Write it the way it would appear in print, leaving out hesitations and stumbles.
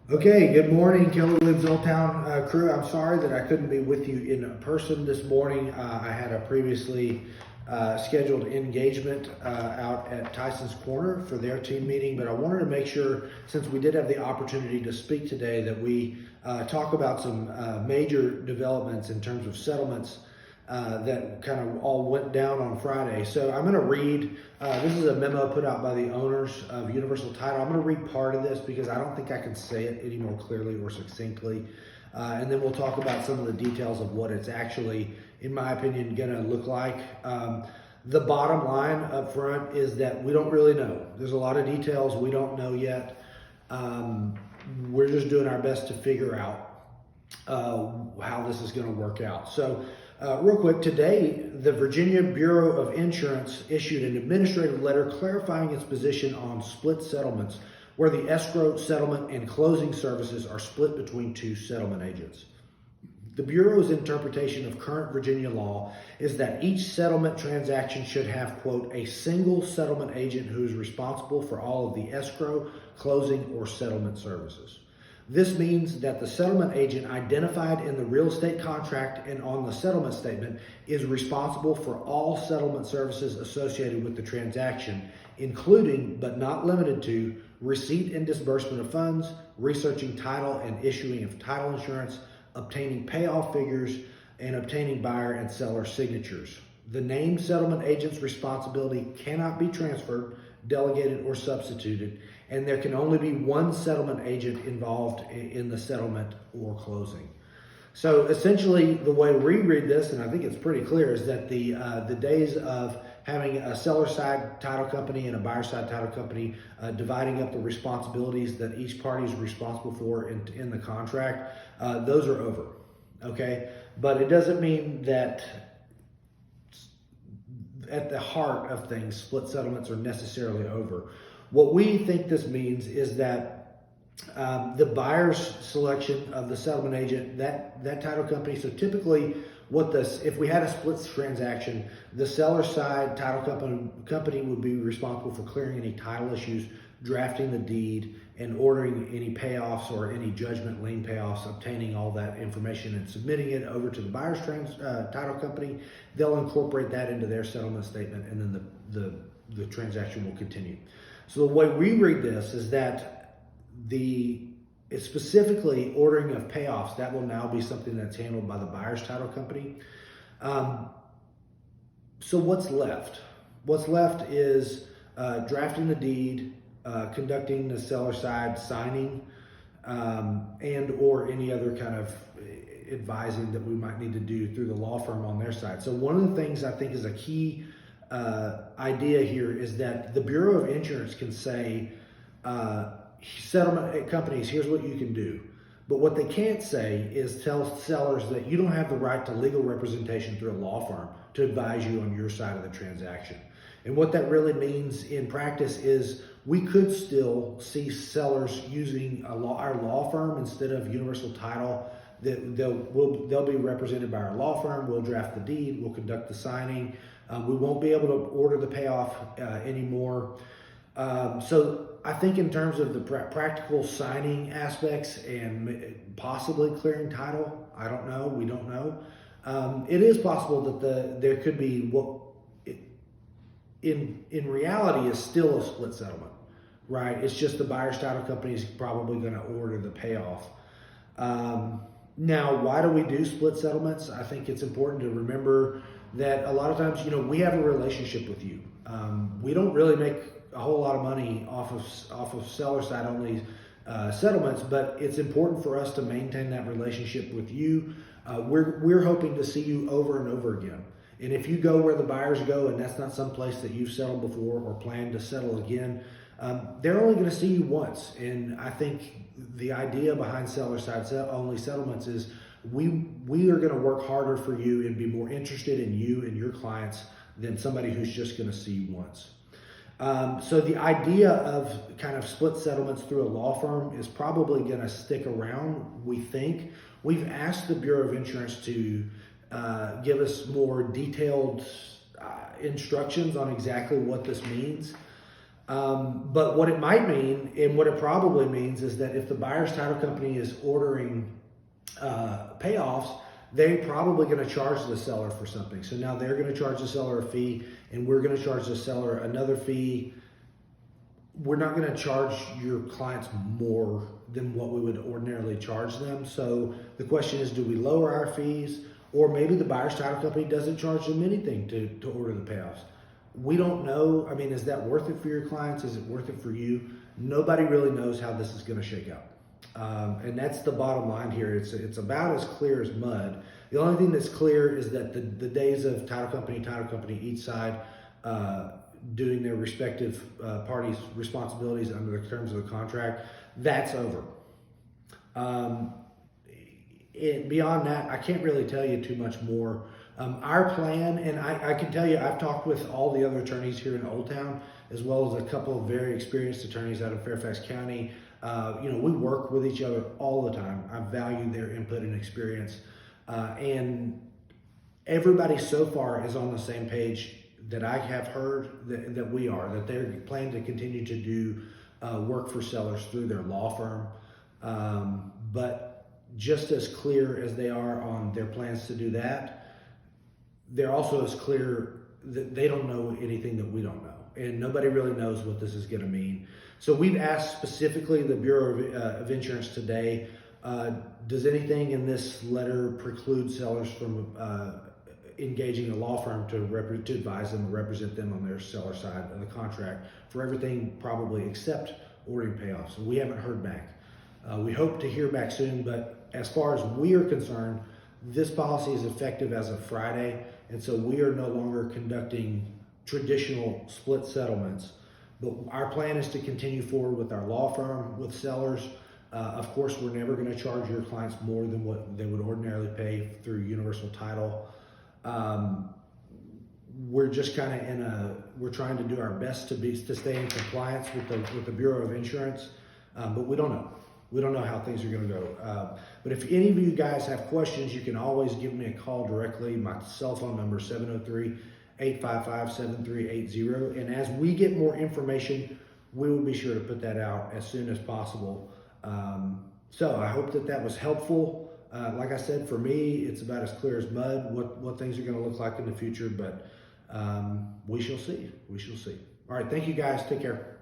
Okay, good morning, Keller Williams Old Town crew. I'm sorry that I couldn't be with you in person this morning. I had a previously scheduled engagement out at Tyson's Corner for their team meeting, but I wanted to make sure, since we did have the opportunity to speak today, that we talk about some major developments in terms of settlements that kind of all went down on Friday. So I'm going to read, this is a memo put out by the owners of Universal Title. I'm going to read part of this because I don't think I can say it any more clearly or succinctly. And then we'll talk about some of the details of what it's actually, in my opinion, going to look like. The bottom line up front is that we don't really know. There's a lot of details we don't know yet. We're just doing our best to figure out how this is going to work out. So real quick, today, the Virginia Bureau of Insurance issued an administrative letter clarifying its position on split settlements, where the escrow, settlement, and closing services are split between two settlement agents. The Bureau's interpretation of current Virginia law is that each settlement transaction should have, quote, a single settlement agent who is responsible for all of the escrow, closing, or settlement services. This means that the settlement agent identified in the real estate contract and on the settlement statement is responsible for all settlement services associated with the transaction, including but not limited to receipt and disbursement of funds, researching title and issuing of title insurance, obtaining payoff figures, and obtaining buyer and seller signatures. The named settlement agent's responsibility cannot be transferred, delegated, or substituted, and there can only be one settlement agent involved in the settlement or closing. So essentially, the way we read this, and I think it's pretty clear, is that the days of having a seller side title company and a buyer side title company dividing up the responsibilities that each party is responsible for in the contract, those are over. Okay, but it doesn't mean that at the heart of things, split settlements are necessarily over. What we think this means is that the buyer's selection of the settlement agent, that title company, so typically if we had a split transaction, the seller side title company would be responsible for clearing any title issues, drafting the deed, and ordering any payoffs or any judgment lien payoffs, obtaining all that information and submitting it over to the buyer's title company. They'll incorporate that into their settlement statement, and then the transaction will continue. So the way we read this is that it's specifically ordering of payoffs. That will now be something that's handled by the buyer's title company. So what's left? What's left is drafting the deed, conducting the seller side signing, and or any other kind of advising that we might need to do through the law firm on their side. So one of the things I think is a key idea here is that the Bureau of Insurance can say, settlement companies, here's what you can do. But what they can't say is tell sellers that you don't have the right to legal representation through a law firm to advise you on your side of the transaction. And what that really means in practice is we could still see sellers using our law firm instead of Universal Title. They'll be represented by our law firm. We'll draft the deed. We'll conduct the signing. We won't be able to order the payoff anymore. So I think in terms of the practical signing aspects and possibly clearing title, I don't know. We don't know. It is possible that there could be what in reality is still a split settlement, right? It's just the buyer's title company is probably going to order the payoff. Now, why do we do split settlements? I think it's important to remember that a lot of times, we have a relationship with you. We don't really make a whole lot of money off of seller side only settlements, but it's important for us to maintain that relationship with you. We're hoping to see you over and over again. And if you go where the buyers go and that's not some place that you've settled before or plan to settle again, they're only going to see you once. And I think the idea behind seller side only settlements is we are going to work harder for you and be more interested in you and your clients than somebody who's just going to see you once. So the idea of kind of split settlements through a law firm is probably going to stick around, we think. We've asked the Bureau of Insurance to give us more detailed instructions on exactly what this means. But what it might mean, and what it probably means, is that if the buyer's title company is ordering payoffs, they're probably going to charge the seller for something. So now they're going to charge the seller a fee, and we're going to charge the seller another fee. We're not going to charge your clients more than what we would ordinarily charge them. So the question is, do we lower our fees? Or maybe the buyer's title company doesn't charge them anything to order the payoffs. We don't know. I mean, is that worth it for your clients? Is it worth it for you? Nobody really knows how this is going to shake out. And that's the bottom line here. It's about as clear as mud. The only thing that's clear is that the days of title company, each side doing their respective parties' responsibilities under the terms of the contract, that's over. Beyond that, I can't really tell you too much more. Our plan, and I can tell you, I've talked with all the other attorneys here in Old Town, as well as a couple of very experienced attorneys out of Fairfax County. We work with each other all the time. I value their input and experience. And everybody so far is on the same page that I have heard that we are, that they're planning to continue to do work for sellers through their law firm. But just as clear as they are on their plans to do that, they're also as clear that they don't know anything that we don't know. And nobody really knows what this is going to mean. So we've asked specifically the Bureau of Insurance today, does anything in this letter preclude sellers from engaging a law firm to advise them or represent them on their seller side of the contract for everything probably except ordering payoffs? And we haven't heard back. We hope to hear back soon, but as far as we are concerned, this policy is effective as of Friday, and so we are no longer conducting traditional split settlements. But our plan is to continue forward with our law firm, with sellers. Of course, we're never going to charge your clients more than what they would ordinarily pay through Universal Title. We're just kind of we're trying to do our best to stay in compliance with the Bureau of Insurance, but we don't know. We don't know how things are going to go. But if any of you guys have questions, you can always give me a call directly. My cell phone number is 703-855-7380. And as we get more information, we will be sure to put that out as soon as possible. So I hope that was helpful. Like I said, for me, it's about as clear as mud what things are going to look like in the future. But we shall see. We shall see. All right. Thank you, guys. Take care.